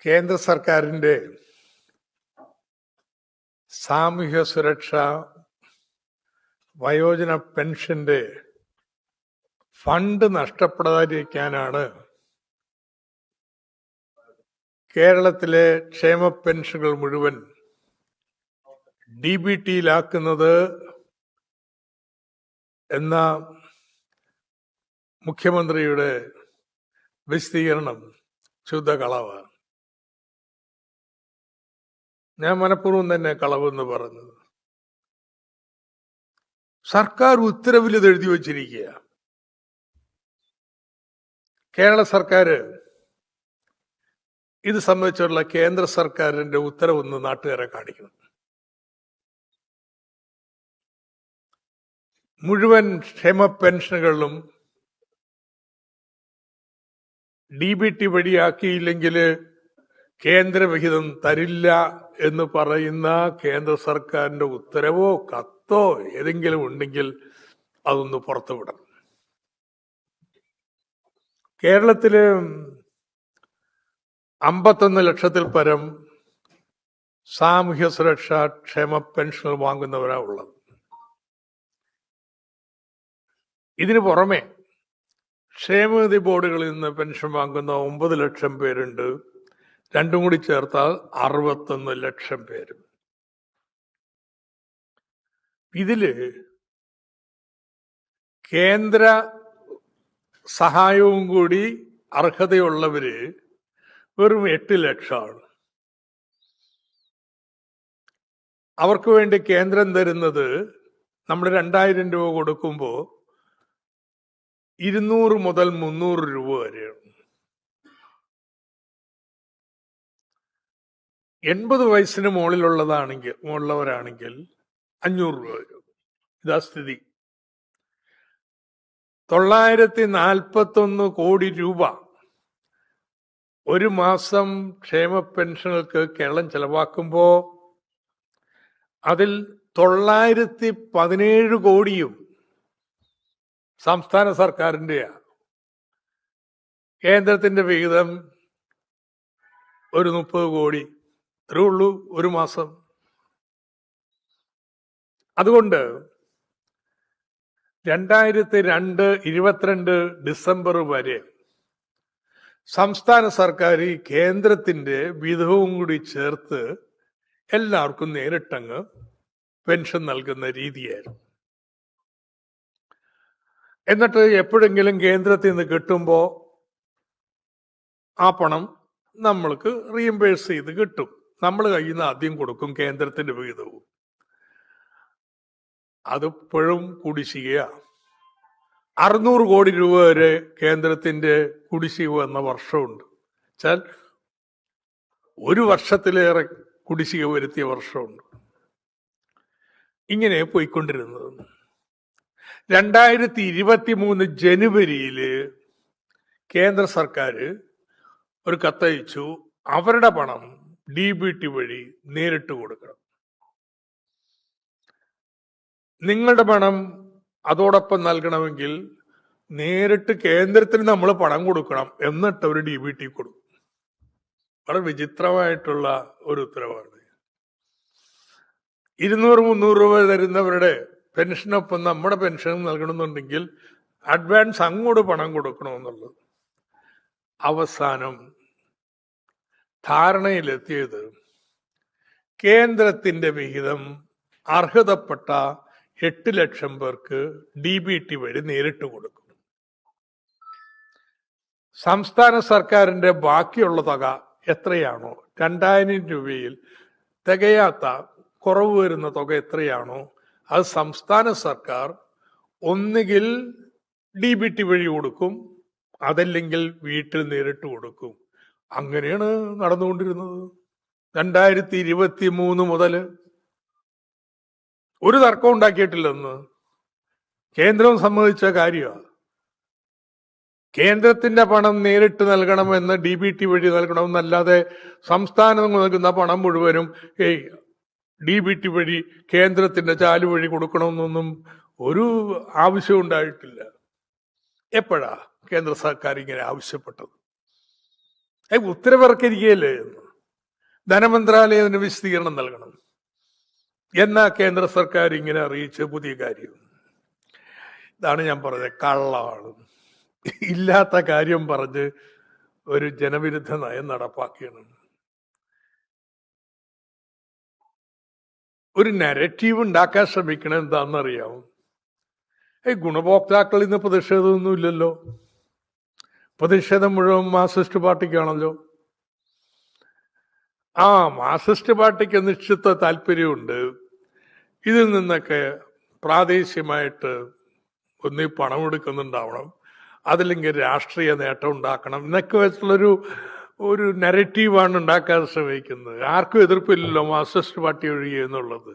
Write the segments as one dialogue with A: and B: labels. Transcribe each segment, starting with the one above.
A: കേന്ദ്ര സർക്കാരിൻ്റെ സാമൂഹ്യ സുരക്ഷ വയോജന പെൻഷന്റെ ഫണ്ട് നഷ്ടപ്പെടാതിരിക്കാനാണ് കേരളത്തിലെ ക്ഷേമ പെൻഷനുകൾ മുഴുവൻ DBTയിലാക്കുന്നത് എന്ന മുഖ്യമന്ത്രിയുടെ വിശദീകരണം ശുദ്ധ കളവാണ്. ഞാൻ മനഃപൂർവ്വം തന്നെ കളവെന്ന് പറഞ്ഞത്. സർക്കാർ ഉത്തരവിൽ ഇത് എഴുതി വച്ചിരിക്കുക. കേരള സർക്കാർ ഇത് സംബന്ധിച്ചുള്ള കേന്ദ്ര സർക്കാരിന്റെ ഉത്തരവൊന്ന് നാട്ടുകാരെ കാണിക്കണം. മുഴുവൻ ക്ഷേമ പെൻഷനുകളിലും DBT വഴിയാക്കിയില്ലെങ്കിൽ കേന്ദ്രവിഹിതം തരില്ല എന്ന് പറയുന്ന കേന്ദ്ര സർക്കാരിന്റെ ഉത്തരവോ കത്തോ ഏതെങ്കിലും ഉണ്ടെങ്കിൽ അതൊന്ന് പുറത്തുവിടണം. കേരളത്തില് 51 ലക്ഷത്തിൽ പരം സാമൂഹ്യ സുരക്ഷാ ക്ഷേമ പെൻഷനുകൾ വാങ്ങുന്നവരാ ഉള്ളത്. ഇതിനു പുറമെ ക്ഷേമനിധി ബോർഡുകളിൽ നിന്ന് പെൻഷൻ വാങ്ങുന്ന 9 ലക്ഷം പേരുണ്ട്. രണ്ടും കൂടി ചേർത്താൽ 61 ലക്ഷം പേര്. ഇതില് കേന്ദ്ര സഹായവും കൂടി അർഹതയുള്ളവര് വെറും 8 ലക്ഷമാണ്. അവർക്ക് വേണ്ടി കേന്ദ്രം തരുന്നത് നമ്മൾ 2000 രൂപ കൊടുക്കുമ്പോൾ 200 മുതൽ 300 രൂപ വരെയാണ്. 80 വയസ്സിന് മുകളിലുള്ളവരാണെങ്കിൽ 500 രൂപ വരും. ഇതാ സ്ഥിതി. 941 കോടി രൂപ ഒരു മാസം ക്ഷേമ പെൻഷനുകൾക്ക് കേരളം ചെലവാക്കുമ്പോ അതിൽ 917 കോടിയും സംസ്ഥാന സർക്കാരിൻ്റെയാ. കേന്ദ്രത്തിന്റെ വിഹിതം ഒരു 30 കോടി ഇത്രേ ഉള്ളൂ ഒരു മാസം. അതുകൊണ്ട് 2022 ഡിസംബർ വരെ സംസ്ഥാന സർക്കാർ ഈ കേന്ദ്രത്തിന്റെ വിഹിതവും കൂടി ചേർത്ത് എല്ലാവർക്കും നേരിട്ടങ്ങ് പെൻഷൻ നൽകുന്ന രീതിയായിരുന്നു. എന്നിട്ട് എപ്പോഴെങ്കിലും കേന്ദ്രത്തിൽ നിന്ന് കിട്ടുമ്പോൾ ആ പണം നമ്മൾക്ക് റീഇംബേഴ്സ് ചെയ്ത് കിട്ടും. നമ്മൾ കയ്യിൽ നിന്ന് ആദ്യം കൊടുക്കും കേന്ദ്രത്തിന്റെ വിഹിതവും. അതിപ്പോഴും കുടിശ്ശികയാണ്. 600 കോടി രൂപ വരെ കേന്ദ്രത്തിന്റെ കുടിശ്ശിക വന്ന വർഷമുണ്ട്. വെച്ചാൽ ഒരു വർഷത്തിലേറെ കുടിശ്ശിക വരുത്തിയ വർഷമുണ്ട്. ഇങ്ങനെ പോയിക്കൊണ്ടിരുന്നത്. 2023 ജനുവരിയില് കേന്ദ്ര സർക്കാർ ഒരു കത്തയച്ചു. അവരുടെ പണം DBT വഴി നേരിട്ട് കൊടുക്കണം. നിങ്ങളുടെ പണം അതോടൊപ്പം നൽകണമെങ്കിൽ നേരിട്ട് കേന്ദ്രത്തിന് നമ്മൾ പണം കൊടുക്കണം, എന്നിട്ട് അവർ DBT കൊടുക്കും. വളരെ വിചിത്രമായിട്ടുള്ള ഒരു ഉത്തരവാണ്. 200-300 രൂപ തരുന്നവരുടെ പെൻഷനൊപ്പം നമ്മുടെ പെൻഷൻ നൽകണമെന്നുണ്ടെങ്കിൽ അഡ്വാൻസ് അങ്ങോട്ട് പണം കൊടുക്കണമെന്നുള്ളത്. അവസാനം ധാരണയിലെത്തിയത് കേന്ദ്രത്തിന്റെ വിഹിതം അർഹതപ്പെട്ട 8 ലക്ഷം പേർക്ക് DBT വഴി നേരിട്ട് കൊടുക്കും. സംസ്ഥാന സർക്കാരിന്റെ ബാക്കിയുള്ള തുക എത്രയാണോ, 2000 രൂപയിൽ തികയാത്ത കുറവ് വരുന്ന തുക എത്രയാണോ അത് സംസ്ഥാന സർക്കാർ ഒന്നുകിൽ DBT വഴി കൊടുക്കും, അതല്ലെങ്കിൽ വീട്ടിൽ നേരിട്ട് കൊടുക്കും. അങ്ങനെയാണ് നടന്നുകൊണ്ടിരുന്നത് 2023 മുതൽ. ഒരു തർക്കം ഉണ്ടാക്കിയിട്ടില്ലെന്ന് കേന്ദ്രം സമ്മതിച്ച കാര്യമാണ്. കേന്ദ്രത്തിന്റെ പണം നേരിട്ട് നൽകണമെന്ന് DBT വഴി നൽകണമെന്നല്ലാതെ സംസ്ഥാനം നൽകുന്ന പണം മുഴുവനും DBT വഴി കേന്ദ്രത്തിന്റെ ചാലു വഴി കൊടുക്കണമെന്നൊന്നും ഒരു ആവശ്യം ഉണ്ടായിട്ടില്ല. എപ്പോഴാ കേന്ദ്ര സർക്കാർ ഇങ്ങനെ ആവശ്യപ്പെട്ടത്? ഉത്തരവിറക്കിയിരിക്കുകയല്ലേ. ധനമന്ത്രാലയത്തിന് വിശദീകരണം നൽകണം എന്നാ കേന്ദ്ര സർക്കാർ ഇങ്ങനെ അറിയിച്ച പുതിയ കാര്യം. ഇതാണ് ഞാൻ പറഞ്ഞത്, കള്ളമാണ്. ഇല്ലാത്ത കാര്യം പറഞ്ഞ് ഒരു ജനവിരുദ്ധ നയം നടപ്പാക്കിയാണ്. ഒരു നരറ്റീവ് ഉണ്ടാക്കാൻ ശ്രമിക്കണത് എന്താണെന്നറിയാമോ? ഗുണഭോക്താക്കളിൽ നിന്ന് പ്രതിഷേധമൊന്നുമില്ലല്ലോ. പ്രതിഷേധം മുഴുവൻ മാർക്സിസ്റ്റ് പാർട്ടിക്കാണല്ലോ. മാർക്സിസ്റ്റ് പാർട്ടിക്ക് നിശ്ചിത താല്പര്യമുണ്ട് ഇതിൽ നിന്നൊക്കെ പ്രാദേശികമായിട്ട് ഒന്നീ പണം എടുക്കുന്നുണ്ടാവണം, അതില്ലെങ്കിൽ രാഷ്ട്രീയ നേട്ടം ഉണ്ടാക്കണം എന്നൊക്കെ വെച്ചുള്ളൊരു നരറ്റീവാണ് ഉണ്ടാക്കാൻ ശ്രമിക്കുന്നത്. ആർക്കും എതിർപ്പില്ലല്ലോ മാർക്സിസ്റ്റ് പാർട്ടി ഒഴികെ എന്നുള്ളത്.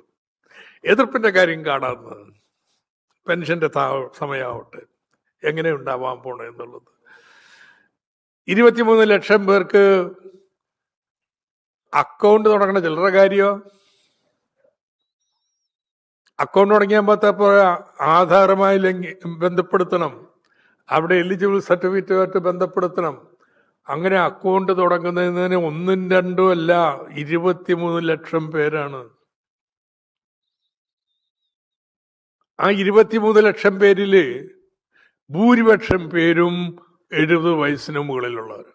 A: എതിർപ്പിന്റെ കാര്യം കാണാവുന്നത് പെൻഷന്റെ സമയമാവട്ടെ എങ്ങനെ ഉണ്ടാവാൻ പോണേ എന്നുള്ളത്. 23 ലക്ഷം പേർക്ക് അക്കൗണ്ട് തുടങ്ങണ ചില്ലറ കാര്യമോ? അക്കൗണ്ട് തുടങ്ങിയാൽ പറ്റപ്പോൾ ആധാരമായി ബന്ധപ്പെടുത്തണം, അവിടെ എലിജിബിൾ സർട്ടിഫിക്കറ്റുമായിട്ട് ബന്ധപ്പെടുത്തണം. അങ്ങനെ അക്കൗണ്ട് തുടങ്ങുന്നതിന് 1ഉം 2ഉം അല്ല, 23 ലക്ഷം പേരാണ്. ആ 23 ലക്ഷം പേരില് ഭൂരിപക്ഷം പേരും 70 വയസ്സിന് മുകളിലുള്ളവർ.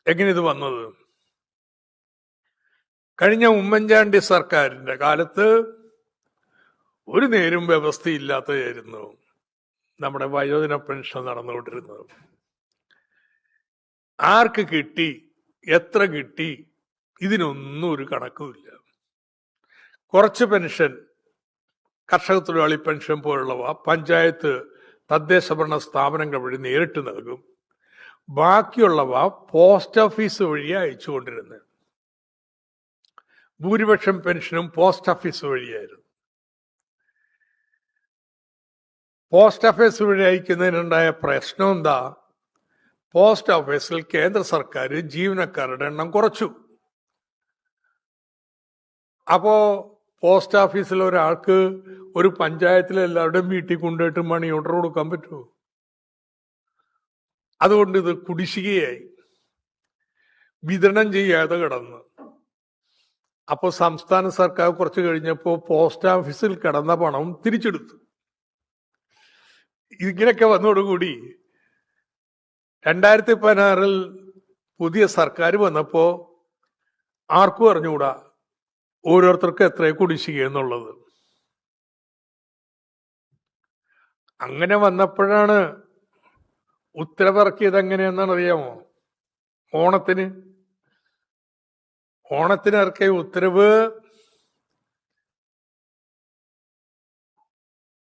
A: എങ്ങനെ ഇത് വന്നത്? കഴിഞ്ഞ ഉമ്മൻചാണ്ടി സർക്കാരിന്റെ കാലത്ത് ഒരു നേരും വ്യവസ്ഥയില്ലാത്തതായിരുന്നു നമ്മുടെ വയോജന പെൻഷൻ നടന്നുകൊണ്ടിരുന്നത്. ആർക്ക് കിട്ടി, എത്ര കിട്ടി, ഇതിനൊന്നും ഒരു കണക്കുമില്ല. കുറച്ച് പെൻഷൻ, കർഷക തൊഴിലാളി പെൻഷൻ പോലുള്ളവ പഞ്ചായത്ത് തദ്ദേശ ഭരണ സ്ഥാപനങ്ങൾ വഴി നേരിട്ട് നൽകും. ബാക്കിയുള്ളവ പോസ്റ്റ് ഓഫീസ് വഴി അയച്ചുകൊണ്ടിരുന്നത്. ഭൂരിപക്ഷം പെൻഷനും പോസ്റ്റ് ഓഫീസ് വഴിയായിരുന്നു. പോസ്റ്റ് ഓഫീസ് വഴി അയക്കുന്നതിനുണ്ടായ പ്രശ്നം എന്താ? പോസ്റ്റ് ഓഫീസിൽ കേന്ദ്ര സർക്കാർ ജീവനക്കാരുടെ എണ്ണം കുറച്ചു. അപ്പോ പോസ്റ്റ് ഓഫീസിൽ ഒരാൾക്ക് ഒരു പഞ്ചായത്തിലെ എല്ലാവരുടെയും വീട്ടിൽ കൊണ്ടുപോയിട്ട് മണി ഓർഡർ കൊടുക്കാൻ പറ്റുമോ? അതുകൊണ്ട് ഇത് കുടിശ്ശികയായി, വിതരണം ചെയ്യാതെ കിടന്നു. അപ്പോൾ സംസ്ഥാന സർക്കാർ കുറച്ച് കഴിഞ്ഞപ്പോൾ പോസ്റ്റ് ഓഫീസിൽ കിടന്ന പണം തിരിച്ചെടുത്തു. ഇങ്ങനെയൊക്കെ വന്നതോടുകൂടി 2016 പുതിയ സർക്കാർ വന്നപ്പോ ആർക്കും അറിഞ്ഞുകൂടാ ഓരോരുത്തർക്കും എത്ര കുടിശ്ശിക എന്നുള്ളത്. അങ്ങനെ വന്നപ്പോഴാണ് ഉത്തരവിറക്കിയത്. എങ്ങനെയെന്നാണ് അറിയാമോ? ഓണത്തിന് ഇറക്കിയ ഉത്തരവ്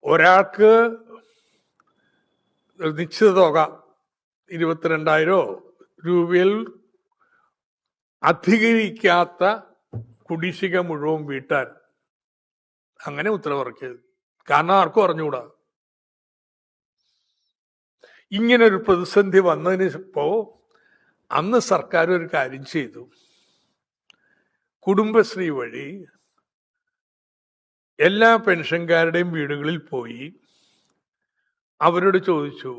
A: ഒരാൾക്ക് നിശ്ചിത തുക 22,000 രൂപയിൽ അധികരിക്കാത്ത കുടിശ്ശിക മുഴുവൻ വീട്ടാൻ അങ്ങനെ ഉത്തരവിറക്കിയത്. കാരണം ആർക്കും അറിഞ്ഞുകൂടാ. ഇങ്ങനൊരു പ്രതിസന്ധി വന്നതിനിപ്പോ അന്ന് സർക്കാർ ഒരു കാര്യം ചെയ്തു. കുടുംബശ്രീ വഴി എല്ലാ പെൻഷൻകാരുടെയും വീടുകളിൽ പോയി അവരോട് ചോദിച്ചു,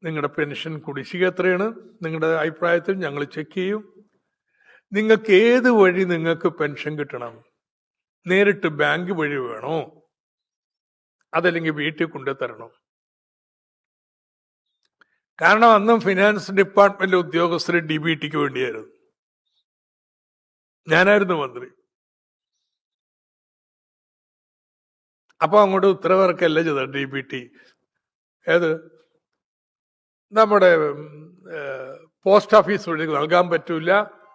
A: നിങ്ങളുടെ പെൻഷൻ കുടിശ്ശിക എത്രയാണ്, നിങ്ങളുടെ അഭിപ്രായത്തിൽ ഞങ്ങൾ ചെക്ക് ചെയ്യും, നിങ്ങൾക്ക് ഏത് വഴി നിങ്ങൾക്ക് പെൻഷൻ കിട്ടണം, നേരിട്ട് ബാങ്ക് വഴി വേണോ അതല്ലെങ്കിൽ വീട്ടിൽ കൊണ്ടുതരണോ? കാരണം അന്നും ഫിനാൻസ് ഡിപ്പാർട്ട്മെന്റ് ഉദ്യോഗസ്ഥർ DBTക്ക് വേണ്ടിയായിരുന്നു. ഞാനായിരുന്നു മന്ത്രി. അപ്പൊ അങ്ങോട്ട് ഉത്തരവിറക്കല്ല ചെയ്ത DBT. ഏത് നമ്മുടെ പോസ്റ്റ് ഓഫീസ് വഴി നൽകാൻ പറ്റൂല,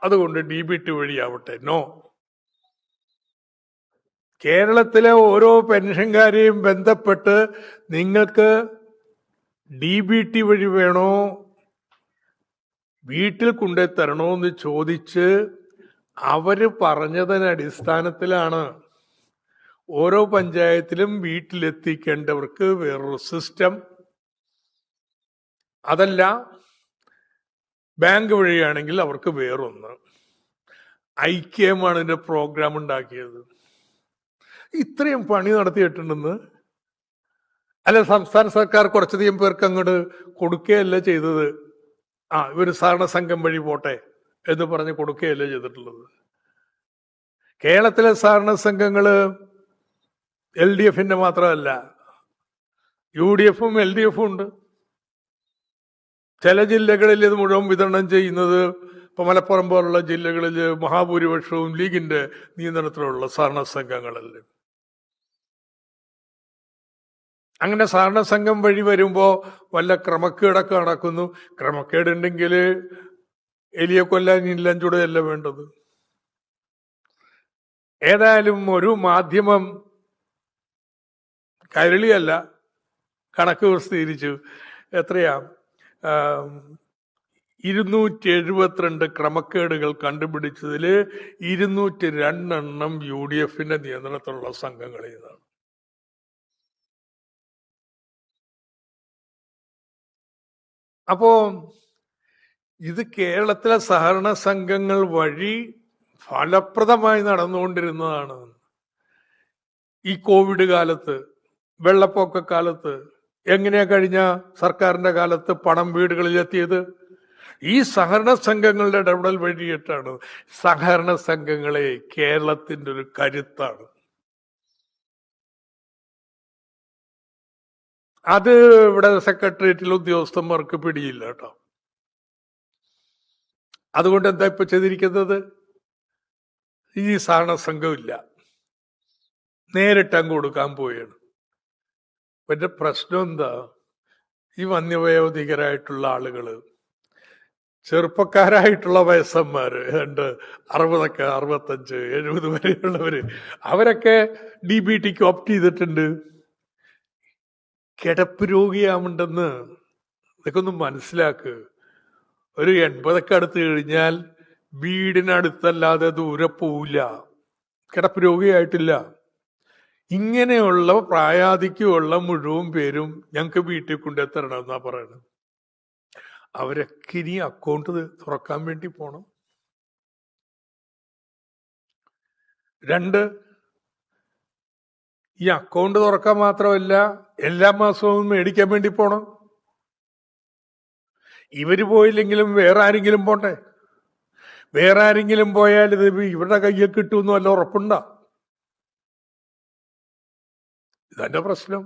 A: അതുകൊണ്ട് DBT വഴിയാവട്ടെ. നോ, കേരളത്തിലെ ഓരോ പെൻഷൻകാരെയും ബന്ധപ്പെട്ട് നിങ്ങൾക്ക് DBT വഴി വേണോ വീട്ടിൽ കൊണ്ടുതരണോ എന്ന് ചോദിച്ച് അവര് പറഞ്ഞതിന് അടിസ്ഥാനത്തിലാണ് ഓരോ പഞ്ചായത്തിലും വീട്ടിലെത്തിക്കേണ്ടവർക്ക് വേറൊരു സിസ്റ്റം, അതല്ല ബാങ്ക് വഴിയാണെങ്കിൽ അവർക്ക് വേറൊന്ന്. ഐക്യമാണ് ഇതിന്റെ പ്രോഗ്രാം ഉണ്ടാക്കിയത്. ഇത്രയും പണി നടത്തിയിട്ടുണ്ടെന്ന് അല്ല, സംസ്ഥാന സർക്കാർ കുറച്ചധികം പേർക്ക് അങ്ങോട്ട് കൊടുക്കുകയല്ല ചെയ്തത്. ഇവര് സഹകരണ സംഘം വഴി പോട്ടെ എന്ന് പറഞ്ഞ് കൊടുക്കുകയല്ല ചെയ്തിട്ടുള്ളത്. കേരളത്തിലെ സഹകരണ സംഘങ്ങള് LDFന്റെ മാത്രമല്ല, UDFും LDFും ഉണ്ട്. ചില ജില്ലകളിൽ ഇത് മുഴുവൻ വിതരണം ചെയ്യുന്നത്, ഇപ്പൊ മലപ്പുറം പോലുള്ള ജില്ലകളിൽ മഹാഭൂരിപക്ഷവും ലീഗിന്റെ നിയന്ത്രണത്തിലുള്ള സഹകരണ സംഘങ്ങളല്ലേ. അങ്ങനെ സഹകരണ സംഘം വഴി വരുമ്പോ വല്ല ക്രമക്കേടൊക്കെ നടക്കുന്നു. ക്രമക്കേടുണ്ടെങ്കിൽ എലിയെ കൊല്ലാൻ ഇല്ലഞ്ചൂടെയല്ല വേണ്ടത്. ഏതായാലും ഒരു മാധ്യമം, കൈരളിയല്ല, കണക്ക് പ്രസിദ്ധീകരിച്ചു. എത്രയാ, 272 ക്രമക്കേടുകൾ കണ്ടുപിടിച്ചതിൽ 202 UDFന്റെ നിയന്ത്രണത്തിലുള്ള സംഘങ്ങളിൽ നിന്നാണ്. അപ്പോ ഇത് കേരളത്തിലെ സഹകരണ സംഘങ്ങൾ വഴി ഫലപ്രദമായി നടന്നുകൊണ്ടിരുന്നതാണ്. ഈ കോവിഡ് കാലത്ത്, വെള്ളപ്പൊക്ക കാലത്ത്, എങ്ങനെയാ കഴിഞ്ഞ സർക്കാരിന്റെ കാലത്ത് പണം വീടുകളിലെത്തിയത്? ഈ സഹകരണ സംഘങ്ങളുടെ ഇടപെടൽ വഴിയിട്ടാണ്. സഹകരണ സംഘങ്ങളെ കേരളത്തിന്റെ ഒരു കരുത്താണ്. അത് ഇവിടെ സെക്രട്ടേറിയറ്റിലെ ഉദ്യോഗസ്ഥന്മാർക്ക് പിടിയില്ല കേട്ടോ. അതുകൊണ്ട് എന്താ ഇപ്പൊ ചെയ്തിരിക്കുന്നത്? ഈ സഹകരണ സംഘമില്ല, നേരിട്ട് അങ്ങ് കൊടുക്കാൻ പോവുകയാണ്. പിന്നെ പ്രശ്നം എന്താ? ഈ വന്യവയോധികരായിട്ടുള്ള ആളുകള്, ചെറുപ്പക്കാരായിട്ടുള്ള വയസ്സന്മാര്, 60, 65, 70 വരെയുള്ളവര്, അവരൊക്കെ DBTക്ക് ഓപ്റ്റ് ചെയ്തിട്ടുണ്ട്. കിടപ്പ് രോഗിയാവുണ്ടെന്ന് ഇതൊക്കെ ഒന്ന് മനസ്സിലാക്ക്. ഒരു 80 അടുത്ത് കഴിഞ്ഞാൽ വീടിനടുത്തല്ലാതെ ദൂരെ പോവില്ല. കിടപ്പ് രോഗിയായിട്ടില്ല. ഇങ്ങനെയുള്ള പ്രായാധിക്യമുള്ള മുഴുവൻ പേരും ഞങ്ങൾക്ക് വീട്ടിൽ കൊണ്ടെത്തരണം എന്നാ പറയുന്നത്. അവരൊക്കെ ഇനി അക്കൗണ്ട് തുറക്കാൻ വേണ്ടി പോണം. 2, ഈ അക്കൗണ്ട് തുറക്കാൻ മാത്രമല്ല, എല്ലാ മാസവും മേടിക്കാൻ വേണ്ടി പോണം. ഇവര് പോയില്ലെങ്കിലും വേറെ ആരെങ്കിലും പോണ്ടേ? വേറെ ആരെങ്കിലും പോയാൽ ഇത് ഇവരുടെ കയ്യിൽ കിട്ടുമെന്ന് വല്ല ഉറപ്പുണ്ടോ? ഇതെന്റെ പ്രശ്നം.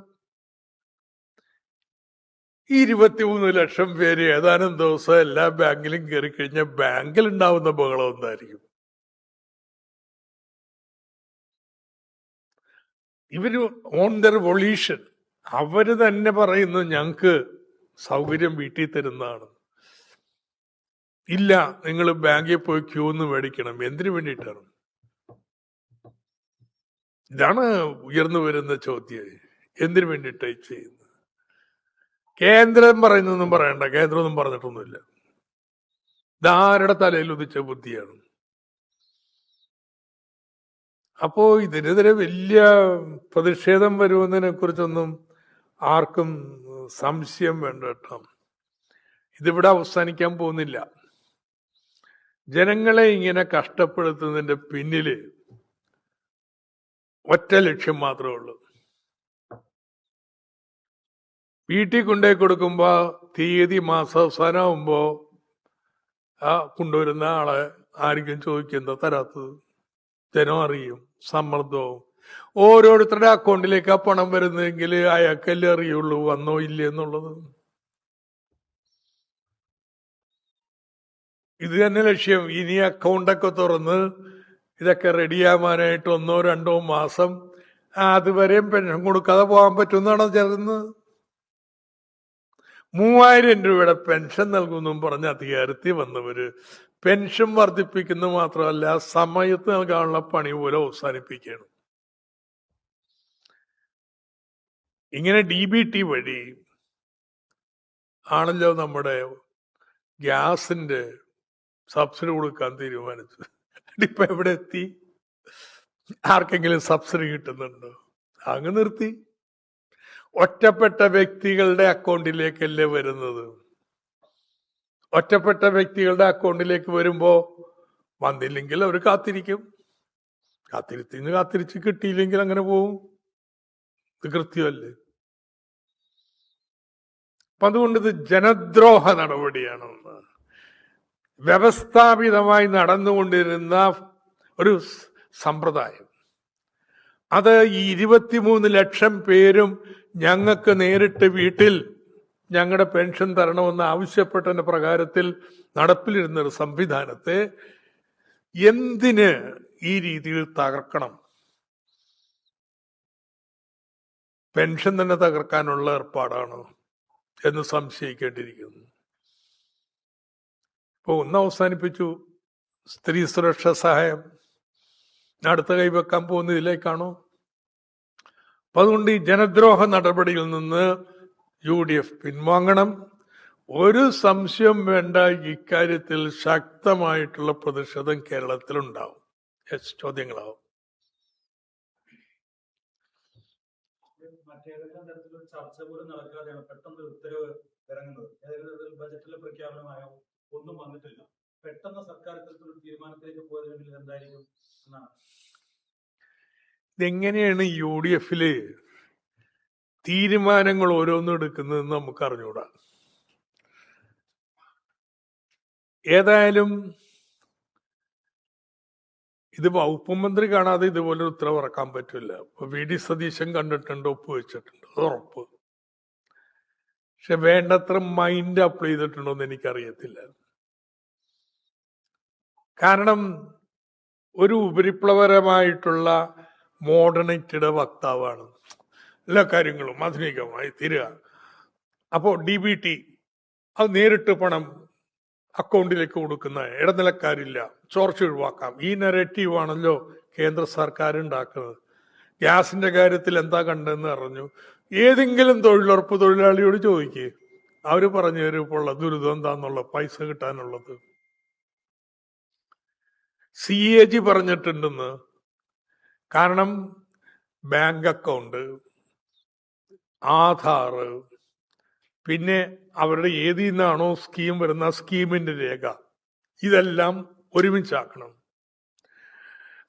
A: 23 ലക്ഷം പേര് ഏതാനും ദിവസം എല്ലാ ബാങ്കിലും കയറി കഴിഞ്ഞാൽ ബാങ്കിൽ ഉണ്ടാവുന്ന ബഹളം എന്തായിരിക്കും? ഇവര് ഓൺ ദർ വൊളീഷൻ, അവര് തന്നെ പറയുന്നു ഞങ്ങൾക്ക് സൗകര്യം വീട്ടിൽ തരുന്നതാണ്. ഇല്ല, നിങ്ങൾ ബാങ്കിൽ പോയി ക്യൂന്ന് മേടിക്കണം. എന്തിനു വേണ്ടിയിട്ടാണ്? ഇതാണ് ഉയർന്നു വരുന്ന ചോദ്യം. എന്തിനു വേണ്ടിയിട്ടായി ചെയ്യുന്നത്? കേന്ദ്രം പറയുന്നൊന്നും പറയണ്ട, കേന്ദ്രമൊന്നും പറഞ്ഞിട്ടൊന്നുമില്ല. ഇതാരുടെ തലയിൽ ഉദിച്ച ബുദ്ധിയാണ്. അപ്പോ ഇതിനെതിരെ വലിയ പ്രതിഷേധം വരുമെന്നതിനെ കുറിച്ചൊന്നും ആർക്കും സംശയം വേണ്ട കേട്ടോ. ഇതിവിടെ അവസാനിക്കാൻ പോകുന്നില്ല. ജനങ്ങളെ ഇങ്ങനെ കഷ്ടപ്പെടുത്തുന്നതിന്റെ പിന്നില് ഒറ്റ ലക്ഷ്യം മാത്രമേ ഉള്ളൂ. വീട്ടിൽ കൊണ്ടുപോയി കൊടുക്കുമ്പോ തീയതി മാസാവസാനമാകുമ്പോ കൊണ്ടുവരുന്ന ആളെ ആർക്കും ചോദിക്കുന്ന തരാത്തത് ജനം അറിയും. സമ്മർദ്ദവും ഓരോരുത്തരുടെ അക്കൗണ്ടിലേക്ക് ആ പണം വരുന്നതെങ്കിൽ അയാൾക്കല്ലേ അറിയുള്ളൂ വന്നോ ഇല്ലേ എന്നുള്ളത്. ഇത് തന്നെ ലക്ഷ്യം. ഇനി അക്കൗണ്ടൊക്കെ തുറന്ന് ഇതൊക്കെ റെഡിയാവാനായിട്ട് 1 or 2 മാസം, അതുവരെയും പെൻഷൻ കൊടുക്കാതെ പോകാൻ പറ്റുമെന്നാണ് ചേർന്നത്. 3000 രൂപയുടെ പെൻഷൻ നൽകുമെന്നും പറഞ്ഞ അധികാരത്തിൽ വന്നവര് പെൻഷൻ വർദ്ധിപ്പിക്കുന്ന മാത്രമല്ല, സമയത്ത് നൽകാനുള്ള പണി പോലെ അവസാനിപ്പിക്കുകയാണ്. ഇങ്ങനെ DBT വഴി ആണല്ലോ നമ്മുടെ ഗ്യാസിന്റെ സബ്സിഡി കൊടുക്കാൻ തീരുമാനിച്ചു. ഇപ്പൊ എവിടെ എത്തി? ആർക്കെങ്കിലും സബ്സിഡി കിട്ടുന്നുണ്ടോ? അങ്ങ് നിർത്തി. ഒറ്റപ്പെട്ട വ്യക്തികളുടെ അക്കൗണ്ടിലേക്കല്ലേ വരുന്നത്. ഒറ്റപ്പെട്ട വ്യക്തികളുടെ അക്കൗണ്ടിലേക്ക് വരുമ്പോ വന്നില്ലെങ്കിൽ അവർ കാത്തിരിക്കും. കാത്തിരിച്ച് കിട്ടിയില്ലെങ്കിൽ അങ്ങനെ പോവും. ഇത് കൃത്യമല്ലേ? അപ്പൊ അതുകൊണ്ട് ഇത് ജനദ്രോഹ നടപടിയാണെന്ന്. വ്യവസ്ഥാപിതമായി നടന്നുകൊണ്ടിരുന്ന ഒരു സമ്പ്രദായം, അത് ഈ 23 ലക്ഷം പേരും ഞങ്ങൾക്ക് നേരിട്ട് വീട്ടിൽ ഞങ്ങളുടെ പെൻഷൻ തരണമെന്ന് ആവശ്യപ്പെട്ടതിന്റെ പ്രകാരത്തിൽ നടപ്പിലിരുന്നൊരു സംവിധാനത്തെ എന്തിന് ഈ രീതിയിൽ തകർക്കണം? പെൻഷൻ തന്നെ തകർക്കാനുള്ള ഏർപ്പാടാണ് എന്ന് സംശയിക്കേണ്ടിയിരിക്കുന്നു. ഇപ്പൊ ഒന്ന് അവസാനിപ്പിച്ചു, സ്ത്രീ സുരക്ഷാ സഹായം. അടുത്ത കൈവെക്കാൻ പോകുന്ന ഇതിലേക്കാണോ? അപ്പൊ അതുകൊണ്ട് ഈ ജനദ്രോഹ നടപടിയിൽ നിന്ന് UDF പിൻവാങ്ങണം. ഒരു സംശയം വേണ്ട, ഇക്കാര്യത്തിൽ ശക്തമായിട്ടുള്ള പ്രതിഷേധം കേരളത്തിലുണ്ടാവും. ചോദ്യങ്ങളാവും.
B: മറ്റേതെങ്കിലും തരത്തിലുള്ള ചർച്ച പോലും നടക്കാതെയാണ് പെട്ടെന്ന് ഉത്തരവ് ഇറങ്ങുന്നത്. ഏതെങ്കിലും തരത്തിൽ ബജറ്റിലെ പ്രഖ്യാപനമായോ ഒന്നും വന്നിട്ടില്ല. പെട്ടെന്ന് സർക്കാർ ഇത്തരത്തിലുള്ള തീരുമാനത്തിലേക്ക് പോയതെങ്കിൽ എന്തായിരിക്കും എന്നാണ്.
A: ഇതെങ്ങനെയാണ് UDFല് തീരുമാനങ്ങൾ ഓരോന്നും എടുക്കുന്നതെന്ന് നമുക്ക് അറിഞ്ഞൂടാ. ഏതായാലും ഇത് വകുപ്പ് മന്ത്രി കാണാതെ ഇതുപോലെ ഉത്തരവ് ഇറക്കാൻ പറ്റില്ല. ഇപ്പൊ VD സതീശൻ കണ്ടിട്ടുണ്ട്, ഒപ്പുവെച്ചിട്ടുണ്ട്, അത് ഉറപ്പ്. പക്ഷെ വേണ്ടത്ര മൈൻഡ് അപ്ലൈ ചെയ്തിട്ടുണ്ടോ എന്ന് എനിക്കറിയത്തില്ല. കാരണം ഒരു ഉപരിപ്ലവരമായിട്ടുള്ള മോഡേണിറ്റിയുടെ വക്താവാണ്. എല്ലാ കാര്യങ്ങളും ആധുനികമായി തീരുക. അപ്പോൾ DBT അത് നേരിട്ട് പണം അക്കൗണ്ടിലേക്ക് കൊടുക്കുന്ന, ഇടനിലക്കാരില്ല, ചോർച്ച ഒഴിവാക്കാം, ഈ നെറേറ്റീവാണല്ലോ കേന്ദ്ര സർക്കാർ ഉണ്ടാക്കുന്നത്. ഗ്യാസിന്റെ കാര്യത്തിൽ എന്താ കണ്ടെന്ന് അറിഞ്ഞു, ഏതെങ്കിലും തൊഴിലുറപ്പ് തൊഴിലാളിയോട് ചോദിക്കുക, അവര് പറഞ്ഞു തരും ഇപ്പോൾ ഉള്ള ദുരിതം എന്താന്നുള്ള, പൈസ കിട്ടാനുള്ളത്. CAG പറഞ്ഞിട്ടുണ്ടെന്ന്. കാരണം ബാങ്ക് അക്കൗണ്ട്, ആധാർ, പിന്നെ അവരുടെ ഏതിൽ നിന്നാണോ സ്കീം വരുന്ന സ്കീമിന്റെ രേഖ, ഇതെല്ലാം ഒരുമിച്ചാക്കണം.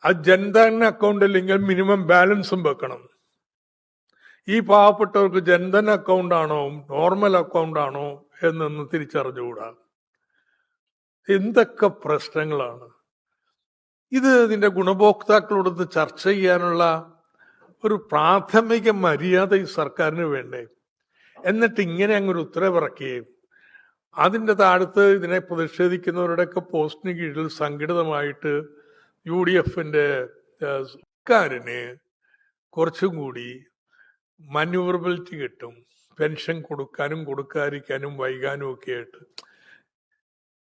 A: അത് ജൻധൻ അക്കൗണ്ട് അല്ലെങ്കിൽ മിനിമം ബാലൻസും വെക്കണം. ഈ പാവപ്പെട്ടവർക്ക് ജൻധൻ അക്കൗണ്ട് ആണോ നോർമൽ അക്കൗണ്ട് ആണോ എന്നൊന്ന് തിരിച്ചറിഞ്ഞുകൂടാ. എന്തൊക്കെ പ്രശ്നങ്ങളാണ് ഇത്! ഇതിന്റെ ഗുണഭോക്താക്കളോടൊന്ന് ചർച്ച ചെയ്യാനുള്ള ഒരു പ്രാഥമിക മര്യാദ ഈ സർക്കാരിന് വേണ്ടേ? എന്നിട്ട് ഇങ്ങനെ അങ്ങൊരു ഉത്തരവിറക്കുകയും അതിൻ്റെ താഴത്ത് ഇതിനെ പ്രതിഷേധിക്കുന്നവരുടെയൊക്കെ പോസ്റ്റിന് കീഴിൽ സംഘടിതമായിട്ട് UDFന്റെ സർക്കാരിന് കുറച്ചും കൂടി മാന്യൂവറബിലിറ്റി കിട്ടും, പെൻഷൻ കൊടുക്കാനും കൊടുക്കാതിരിക്കാനും വൈകാനും ഒക്കെ ആയിട്ട്.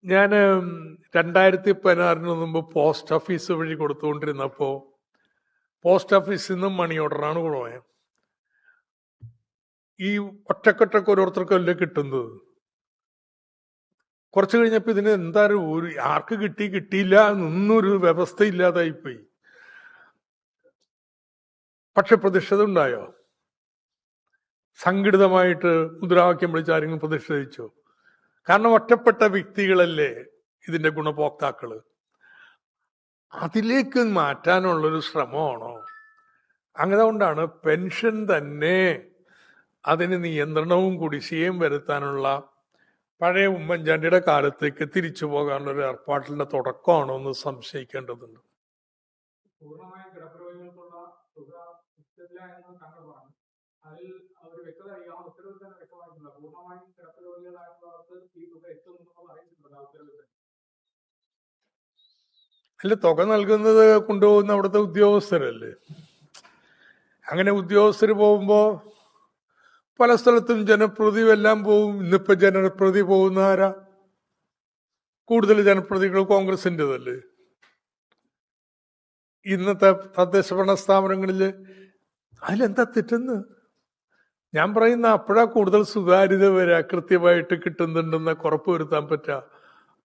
A: ഞാൻ 2016 മുമ്പ് പോസ്റ്റ് ഓഫീസ് വഴി കൊടുത്തുകൊണ്ടിരുന്നപ്പോ പോസ്റ്റ് ഓഫീസിൽ നിന്നും മണി ഓർഡറാണ് പോയത്. ഈ ഒറ്റക്കൊറ്റക്ക് ഓരോരുത്തർക്കല്ലേ കിട്ടുന്നത്. കുറച്ചു കഴിഞ്ഞപ്പോ ഇതിന് എന്താ ഒരു ആർക്ക് കിട്ടിയില്ല എന്നൊരു വ്യവസ്ഥ ഇല്ലാതായിപ്പോയി. പക്ഷെ പ്രതിഷേധം ഉണ്ടായോ? സംഘടിതമായിട്ട് മുദ്രാവാക്യം വിളിച്ച് ആരെങ്കിലും പ്രതിഷേധിച്ചോ? കാരണം ഒറ്റപ്പെട്ട വ്യക്തികളല്ലേ ഇതിന്റെ ഗുണഭോക്താക്കള്. അതിലേക്ക് മാറ്റാനുള്ളൊരു ശ്രമമാണോ? അങ്ങനെ കൊണ്ടാണ് പെൻഷൻ തന്നെ അതിന് നിയന്ത്രണവും കുടിശ്ശികയും വരുത്താനുള്ള പഴയ ഉമ്മൻചാണ്ടിയുടെ കാലത്തേക്ക് തിരിച്ചു പോകാനുള്ള ഒരു ഏർപ്പാട്ടിന്റെ തുടക്കമാണോ എന്ന് സംശയിക്കേണ്ടതുണ്ട്. അല്ല, തുക നൽകുന്നത് കൊണ്ടുപോകുന്ന അവിടുത്തെ ഉദ്യോഗസ്ഥരല്ലേ. അങ്ങനെ ഉദ്യോഗസ്ഥർ പോകുമ്പോ പല സ്ഥലത്തും ജനപ്രതിനിധിയും എല്ലാം പോവും. ഇന്നിപ്പോ ജനപ്രതി പോകുന്ന ആരാ? കൂടുതൽ ജനപ്രതികൾ കോൺഗ്രസിൻ്റെതല്ലേ. ഇന്നത്തെ തദ്ദേശ ഭരണ സ്ഥാപനങ്ങളില് അതിലെന്താ തെറ്റെന്ന് ഞാൻ പറയുന്ന, അപ്പോഴാ കൂടുതൽ സുതാര്യത വരിക, കൃത്യമായിട്ട് കിട്ടുന്നുണ്ടെന്ന് ഉറപ്പ് വരുത്താൻ പറ്റുക.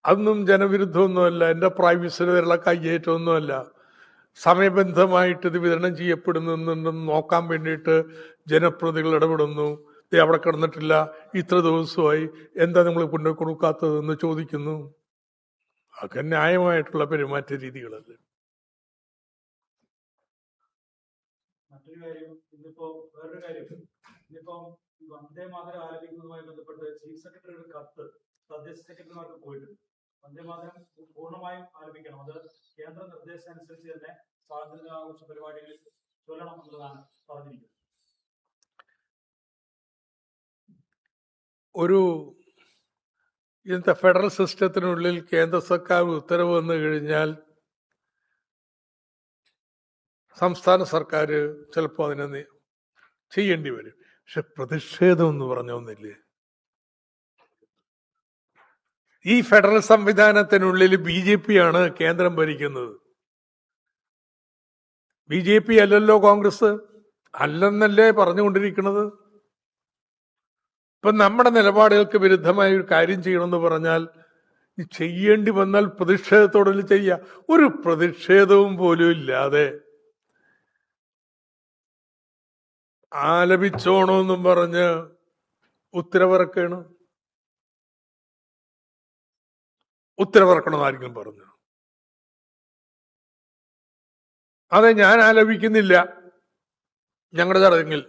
A: അതൊന്നും ജനവിരുദ്ധമൊന്നുമല്ല, എൻ്റെ പ്രൈവസിലുള്ള കയ്യേറ്റമൊന്നുമല്ല. സമയബന്ധമായിട്ട് ഇത് വിതരണം ചെയ്യപ്പെടുന്നുണ്ടെന്ന് നോക്കാൻ വേണ്ടിയിട്ട് ജനപ്രതികൾ ഇടപെടുന്നു. അവിടെ കിടന്നിട്ടില്ല, ഇത്ര ദിവസമായി, എന്താ നിങ്ങൾ കൊണ്ടു കൊടുക്കാത്തതെന്ന് ചോദിക്കുന്നു. അതൊക്കെ ന്യായമായിട്ടുള്ള പെരുമാറ്റ രീതികളല്ലേ.
B: മറ്റൊരു കാര്യം, വേറൊരു കാര്യം, ഈ വന്ദേ മാതരം ആലപിക്കുന്നതുമായി ബന്ധപ്പെട്ട് ചീഫ് സെക്രട്ടറിയുടെ കത്ത് തദ്ദേശ സെക്രട്ടറിമാർക്ക് പോയിട്ടുണ്ട്. വന്ദേ മാതരം പൂർണ്ണമായും ആലപിക്കണം, അത് കേന്ദ്ര നിർദ്ദേശം അനുസരിച്ച് തന്നെ സ്വാതന്ത്ര്യാഘോഷ പരിപാടികളിൽ ചൊല്ലണം എന്നുള്ളതാണ് പറഞ്ഞിരിക്കുന്നത്.
A: ഒരു ഇന്നത്തെ ഫെഡറൽ സിസ്റ്റത്തിനുള്ളിൽ കേന്ദ്ര സർക്കാർ ഉത്തരവ് വന്നു കഴിഞ്ഞാൽ സംസ്ഥാന സർക്കാർ ചിലപ്പോൾ അതിനെ ചെയ്യേണ്ടി വരും. പക്ഷെ പ്രതിഷേധം എന്ന് പറഞ്ഞൊന്നില്ലേ. ഈ ഫെഡറൽ സംവിധാനത്തിനുള്ളിൽ BJP ആണ് കേന്ദ്രം ഭരിക്കുന്നത്. BJP അല്ലല്ലോ കോൺഗ്രസ്, അല്ലെന്നല്ലേ പറഞ്ഞുകൊണ്ടിരിക്കുന്നത്. ഇപ്പൊ നമ്മുടെ നിലപാടുകൾക്ക് വിരുദ്ധമായ ഒരു കാര്യം ചെയ്യണമെന്ന് പറഞ്ഞാൽ ചെയ്യേണ്ടി വന്നാൽ പ്രതിഷേധത്തോടെ ചെയ്യുക. ഒരു പ്രതിഷേധവും പോലും ഇല്ലാതെ ആലപിച്ചോണമെന്നും പറഞ്ഞ് ഉത്തരവിറക്കണം ആരെങ്കിലും പറഞ്ഞു? അതെ, ഞാൻ ആലപിക്കുന്നില്ല ഞങ്ങളുടെ ചടങ്ങിൽ,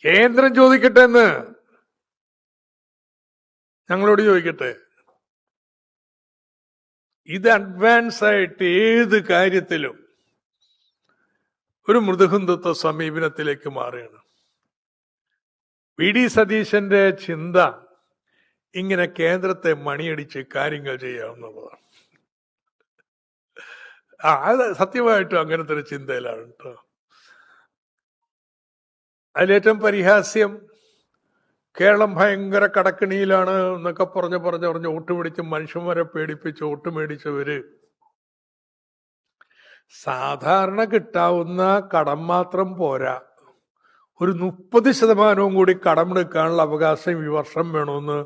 A: കേന്ദ്രം ചോദിക്കട്ടെ എന്ന് ഞങ്ങളോട് ചോദിക്കട്ടെ. ഇത് അഡ്വാൻസ് ആയിട്ട് ഏത് കാര്യത്തിലും ഒരു മൃദുഹിന്ദുത്വ സമീപനത്തിലേക്ക് മാറുകയാണ്. VD സതീശന്റെ ചിന്ത ഇങ്ങനെ കേന്ദ്രത്തെ മണിയടിച്ച് കാര്യങ്ങൾ ചെയ്യാവുന്നതാണ്. അത് സത്യമായിട്ടും അങ്ങനത്തെ ഒരു ചിന്തയിലാണ് കേട്ടോ. അതിലേറ്റവും പരിഹാസ്യം, കേരളം ഭയങ്കര കടക്കിണിയിലാണ് എന്നൊക്കെ പറഞ്ഞ് വോട്ട് പിടിച്ച് മനുഷ്യന്മാരെ പേടിപ്പിച്ച് വോട്ട് മേടിച്ചവര് സാധാരണ കിട്ടാവുന്ന കടം മാത്രം പോരാ, ഒരു 30% കൂടി കടമെടുക്കാനുള്ള അവകാശം ഈ വർഷം വേണമെന്ന്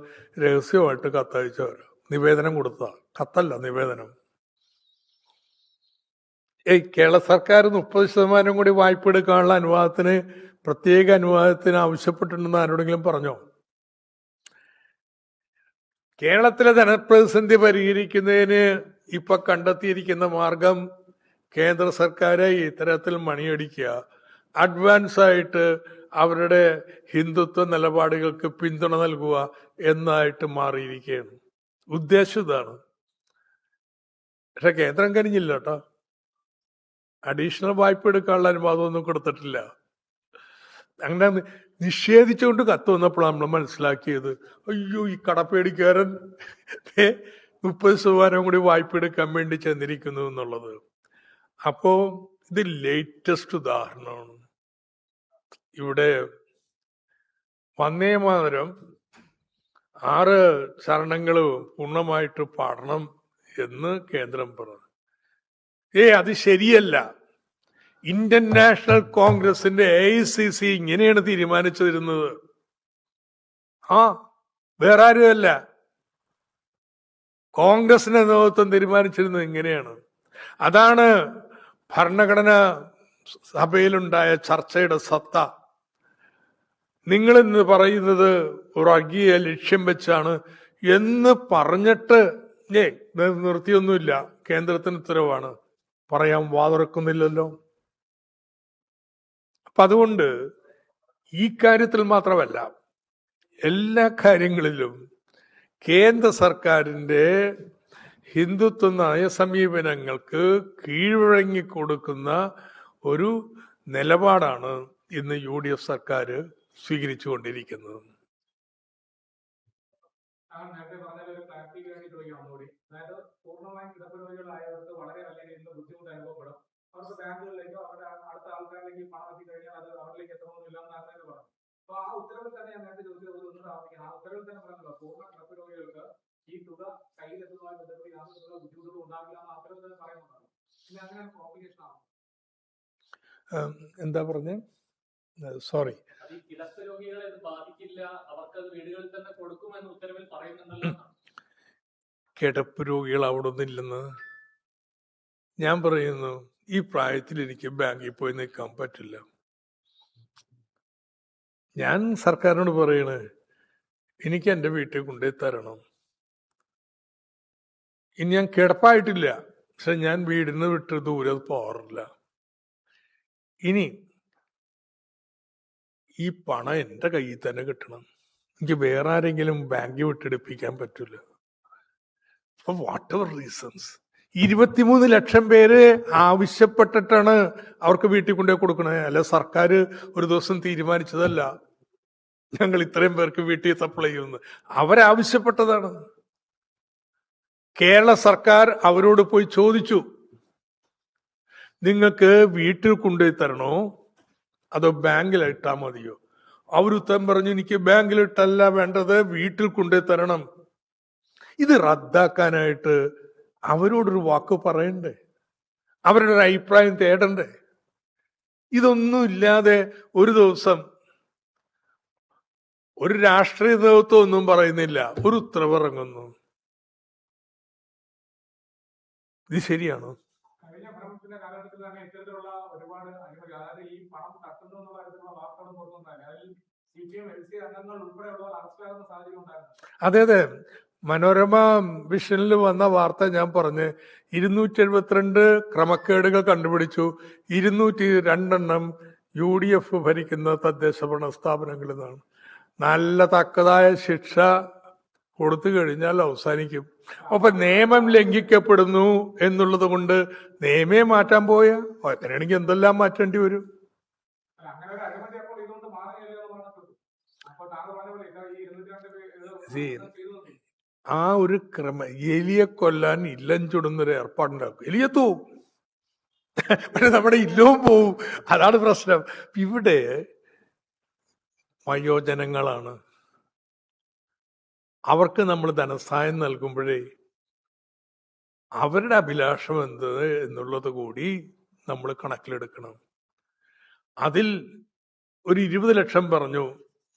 A: രഹസ്യമായിട്ട് കത്തയച്ചവർ, നിവേദനം കൊടുത്ത, കത്തല്ല നിവേദനം. കേരള സർക്കാർ 30% കൂടി വായ്പ എടുക്കാനുള്ള അനുവാദത്തിന്, പ്രത്യേക അനുവാദത്തിന് ആവശ്യപ്പെട്ടിട്ടുണ്ടെന്ന് ആരോടെങ്കിലും പറഞ്ഞോ? കേരളത്തിലെ ധനപ്രതിസന്ധി പരിഹരിക്കുന്നതിന് ഇപ്പൊ കണ്ടെത്തിയിരിക്കുന്ന മാർഗം കേന്ദ്ര സർക്കാരെ ഇത്തരത്തിൽ മണിയടിക്കുക, അഡ്വാൻസ് ആയിട്ട് അവരുടെ ഹിന്ദുത്വ നിലപാടുകൾക്ക് പിന്തുണ നൽകുക എന്നായിട്ട് മാറിയിരിക്കുകയാണ്. ഉദ്ദേശം ഇതാണ്. പക്ഷെ കേന്ദ്രം കഴിഞ്ഞില്ല കേട്ടോ. അഡീഷണൽ വായ്പ എടുക്കാനുള്ള അനുവാദമൊന്നും കൊടുത്തിട്ടില്ല. അങ്ങനെ നിഷേധിച്ചുകൊണ്ട് കത്ത് വന്നപ്പോഴാണ് നമ്മൾ മനസ്സിലാക്കിയത്, അയ്യോ ഈ കടപ്പേടിക്കാരൻ 30% കൂടി വായ്പ എടുക്കാൻ വേണ്ടി ചെന്നിരിക്കുന്നു എന്നുള്ളത്. അപ്പോ ഇത് ലേറ്റസ്റ്റ് ഉദാഹരണമാണ്. ഇവിടെ വന്ദേ മാതരം 6 ചരണങ്ങൾ പൂർണ്ണമായിട്ട് പാടണം എന്ന് കേന്ദ്രം പറഞ്ഞു. അത് ശരിയല്ല. ഇന്ത്യൻ നാഷണൽ കോൺഗ്രസിന്റെ AICC ഇങ്ങനെയാണ് തീരുമാനിച്ചിരുന്നത്. വേറെ ആരുമല്ല, കോൺഗ്രസിന്റെ നേതൃത്വം തീരുമാനിച്ചിരുന്നത് ഇങ്ങനെയാണ്. അതാണ് ഭരണഘടനാ സഭയിലുണ്ടായ ചർച്ചയുടെ സത്ത. നിങ്ങളിന്ന് പറയുന്നത് വർഗീയ ലക്ഷ്യം വെച്ചാണ് എന്ന് പറഞ്ഞിട്ട് നിർത്തിയൊന്നുമില്ല. കേന്ദ്രത്തിന് ഉത്തരവാണ്, പറയാൻ വാതുറക്കുന്നില്ലല്ലോ. അപ്പൊ അതുകൊണ്ട് ഈ കാര്യത്തിൽ മാത്രമല്ല, എല്ലാ കാര്യങ്ങളിലും കേന്ദ്ര സർക്കാരിന്റെ ഹിന്ദുത്വ നയസമീപനങ്ങൾക്ക് കീഴ്വഴങ്ങിക്കൊടുക്കുന്ന ഒരു നിലപാടാണ് ഇന്ന് UDF സർക്കാർ സ്വീകരിച്ചുകൊണ്ടിരിക്കുന്നത്.
B: പൂർണ്ണമായും കിടപ്പുരോഗികളായവർക്ക് വളരെ അല്ലെങ്കിൽ ബുദ്ധിമുട്ട് അനുഭവപ്പെടും. അവർക്ക് ബാങ്കുകളിലേക്കോ അവരുടെ അടുത്ത ആൾക്കാരിലേക്ക് പണം എത്തിക്കഴിഞ്ഞാൽ അത് അവരിലേക്ക് എത്തണമെന്നില്ല എന്നാണ് പറഞ്ഞു. അപ്പൊ ആ ഉത്തരവിൽ തന്നെ ഞാൻ നേരത്തെ ചോദിച്ചത് ഒന്ന് ആവർത്തിക്കണം. ആ ഉത്തരവിൽ തന്നെ പറഞ്ഞല്ലോ, പൂർണ്ണ കിടപ്പുരോഗികൾക്ക് ഈ തുക കയ്യിലെത്തുന്നതുമായി ബന്ധപ്പെട്ട് യാതൊരു ബുദ്ധിമുട്ടുകളും ഉണ്ടാവില്ല എന്ന് ഉത്തരവിൽ തന്നെ പറയുന്നുണ്ടല്ലോ. പിന്നെ അങ്ങനെ കോംപ്ലിക്കേഷൻ ആണ്.
A: എന്താ പറഞ്ഞ? സോറി,
B: കിടപ്പ് രോഗികളെ ബാധിക്കില്ല, അവർക്ക് അത് വീടുകളിൽ തന്നെ കൊടുക്കുമെന്ന് ഉത്തരവിൽ പറയുന്നുണ്ടല്ലോ.
A: കിടപ്പ് രോഗികൾ അവിടെ ഒന്നില്ലെന്ന് ഞാൻ പറയുന്നു. ഈ പ്രായത്തിൽ എനിക്ക് ബാങ്കിൽ പോയി നിൽക്കാൻ പറ്റില്ല. ഞാൻ സർക്കാരിനോട് പറയണേ, എനിക്ക് എൻ്റെ വീട്ടിൽ കൊണ്ടുപോയി തരണം. ഇനി ഞാൻ കിടപ്പായിട്ടില്ല, പക്ഷെ ഞാൻ വീടിന് വിട്ട് ദൂരെ പോകാറില്ല. ഇനി ഈ പണം എൻ്റെ കയ്യിൽ തന്നെ കിട്ടണം. എനിക്ക് വേറെ ആരെങ്കിലും ബാങ്കിൽ വിട്ടെടുപ്പിക്കാൻ പറ്റില്ല. അപ്പൊ വാട്ട് എവർ റീസൺസ് 23 ലക്ഷം പേര് ആവശ്യപ്പെട്ടിട്ടാണ് അവർക്ക് വീട്ടിൽ കൊണ്ടുപോയി കൊടുക്കണേ. അല്ല സർക്കാർ ഒരു ദിവസം തീരുമാനിച്ചതല്ല ഞങ്ങൾ ഇത്രയും പേർക്ക് വീട്ടിൽ സപ്ലൈ ചെയ്യുന്നു. അവരാവശ്യപ്പെട്ടതാണ്. കേരള സർക്കാർ അവരോട് പോയി ചോദിച്ചു, നിങ്ങൾക്ക് വീട്ടിൽ കൊണ്ടുപോയി തരണോ അതോ ബാങ്കിലിട്ടാ മതിയോ? അവരുത്തരം പറഞ്ഞു, എനിക്ക് ബാങ്കിലിട്ടല്ല വേണ്ടത്, വീട്ടിൽ കൊണ്ടുപോയി തരണം. ഇത് റദ്ദാക്കാനായിട്ട് അവരോടൊരു വാക്ക് പറയണ്ടേ? അവരുടെ ഒരു അഭിപ്രായം തേടണ്ടേ? ഇതൊന്നും ഇല്ലാതെ ഒരു ദിവസം ഒരു രാഷ്ട്രീയ നേതൃത്വം ഒന്നും പറയുന്നില്ല, ഒരു ഉത്തരവിറങ്ങുന്നു. ഇത് ശരിയാണോ?
B: കഴിഞ്ഞ ഭരണത്തിന്റെ കാലഘട്ടത്തിൽ തന്നെ ഇത്തരത്തിലുള്ള ഒരുപാട് അഴിമതി, അതായത് ഈ പണം തട്ടുന്നു എന്നുള്ള തരത്തിലുള്ള വാർത്തകളും പുറത്തുണ്ടായി. അതിൽ CPM LC അംഗങ്ങൾ ഉൾപ്പെടെയുള്ളവർ അറസ്റ്റിലാകുന്ന സാഹചര്യം ഉണ്ടായിരുന്നു.
A: അതെ അതെ, മനോരമ വിഷനിൽ വന്ന വാർത്ത ഞാൻ പറഞ്ഞ് 272 ക്രമക്കേടുകൾ കണ്ടുപിടിച്ചു. 202 UDF ഭരിക്കുന്ന തദ്ദേശ ഭരണ സ്ഥാപനങ്ങളിൽ നിന്നാണ്. നല്ല തക്കതായ ശിക്ഷ കൊടുത്തു കഴിഞ്ഞാൽ അവസാനിക്കും. അപ്പൊ നിയമം ലംഘിക്കപ്പെടുന്നു എന്നുള്ളത് കൊണ്ട് നിയമേ മാറ്റാൻ പോയാ അങ്ങനെയാണെങ്കിൽ എന്തെല്ലാം മാറ്റേണ്ടി വരും?
B: അങ്ങനെ ഒരു അഴിമതി അപ്പോൾ ഇതുകൊണ്ട് മാറുകയല്ലേ എന്ന് പറഞ്ഞിട്ടുണ്ട്. അപ്പോൾ താങ്കൾ പറഞ്ഞ പോലെ ഈ 202 ചെയ്തു.
A: ആ ഒരു എലിയെ കൊല്ലാൻ ഇല്ലം ചുടുന്നൊരു ഏർപ്പാടുണ്ടാക്കും. എലിയെ തൂവും, പക്ഷെ നമ്മുടെ ഇല്ലവും പോവും. അതാണ് പ്രശ്നം. ഇവിടെ വയോജനങ്ങളാണ്, അവർക്ക് നമ്മൾ ധനസഹായം നൽകുമ്പോഴേ അവരുടെ അഭിലാഷം എന്ത് എന്നുള്ളത് കൂടി നമ്മൾ കണക്കിലെടുക്കണം. അതിൽ ഒരു 20 ലക്ഷം പറഞ്ഞു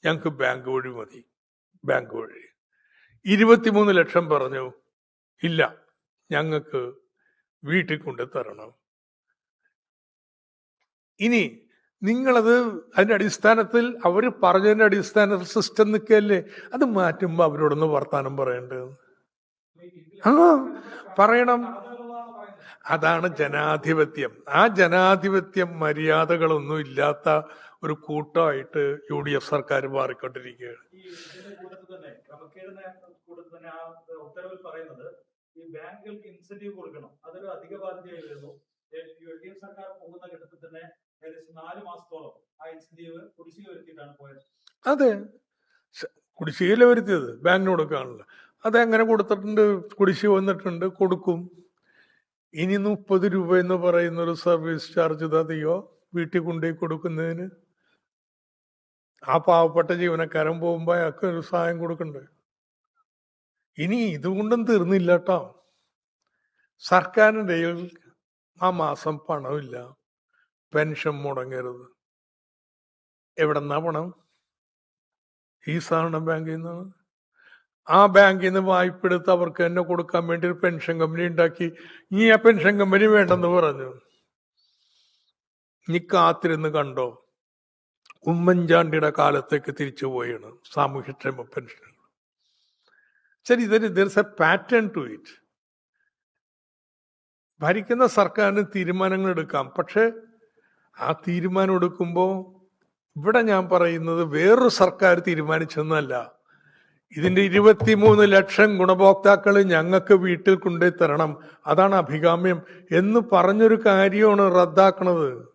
A: ഞങ്ങൾക്ക് ബാങ്ക് വഴി മതി, ബാങ്ക് വഴി. 23 ലക്ഷം പറഞ്ഞു ഇല്ല ഞങ്ങൾക്ക് വീട്ടിൽ കൊണ്ട് തരണം. ഇനി നിങ്ങളത് അതിന്റെ അടിസ്ഥാനത്തിൽ അവർ പറഞ്ഞതിന്റെ അടിസ്ഥാനത്തിൽ സിസ്റ്റം നിൽക്കല്ലേ, അത് മാറ്റുമ്പോ അവരോടൊന്ന് വർത്താനം പറയേണ്ടത്. ആ പറയണം. അതാണ് ജനാധിപത്യം. ആ ജനാധിപത്യം മര്യാദകളൊന്നും ഇല്ലാത്ത ഒരു കൂട്ടമായിട്ട് UDF സർക്കാർ മാറിക്കൊണ്ടിരിക്കുകയാണ്.
C: ഉത്തരവിൽ പറയുന്നത് ഈ ബാങ്കുകൾക്ക് ഇൻസെന്റീവ് കൊടുക്കണം, അതൊരു അധിക ബാധ്യതയായി വരുന്നു. LDF സർക്കാർ പോകുന്ന ഘട്ടത്തിൽ തന്നെ ഏകദേശം 4 മാസത്തോളം ആ ഇൻസെന്റീവ് കുടിശ്ശിക വരുത്തിയിട്ടാണ് പോയത്.
A: അതെ, കുടിശ്ശികയില വരുത്തിയത് ബാങ്കിന് കൊടുക്കാണല്ലോ. അതെങ്ങനെ കൊടുത്തിട്ടുണ്ട്, കുടിശ്ശിക വന്നിട്ടുണ്ട്, കൊടുക്കും. ഇനി 30 രൂപ എന്ന് പറയുന്ന ഒരു സർവീസ് ചാർജ് തതിയോ വീട്ടിൽ കൊണ്ടുപോയി കൊടുക്കുന്നതിന്? ആ പാവപ്പെട്ട ജീവനക്കാരൻ പോകുമ്പോ അയാൾക്ക് ഒരു സഹായം കൊടുക്കണ്ടേ? ഇനി ഇതുകൊണ്ടും തീർന്നില്ല കേട്ടോ. സർക്കാരിൻ്റെ ആ മാസം പണമില്ല, പെൻഷൻ മുടങ്ങരുത്. എവിടെന്നാ പണം? ഈ സഹകരണ ബാങ്കിൽ നിന്നാണ്. ആ ബാങ്കിൽ നിന്ന് വായ്പ എടുത്ത് അവർക്ക് തന്നെ കൊടുക്കാൻ വേണ്ടി ഒരു പെൻഷൻ കമ്പനി ഉണ്ടാക്കി. ഇനി ആ പെൻഷൻ കമ്പനി വേണ്ടെന്ന് പറഞ്ഞു. നീ കാത്തിരുന്ന് കണ്ടോ, ഉമ്മൻചാണ്ടിയുടെ കാലത്തേക്ക് തിരിച്ചു പോയാണ് സാമൂഹ്യക്ഷേമ പെൻഷൻ. ശരി, there's a pattern to it. ഭരിക്കുന്ന സർക്കാരിന് തീരുമാനങ്ങൾ എടുക്കാം, പക്ഷെ ആ തീരുമാനം എടുക്കുമ്പോൾ ഇവിടെ ഞാൻ പറയുന്നത് വേറൊരു സർക്കാർ തീരുമാനിച്ചെന്നല്ല. ഇതിന്റെ 23 ലക്ഷം ഗുണഭോക്താക്കൾ ഞങ്ങൾക്ക് വീട്ടിൽ കൊണ്ടുപോയി തരണം, അതാണ് അഭികാമ്യം എന്ന് പറഞ്ഞൊരു കാര്യമാണ് റദ്ദാക്കണത്.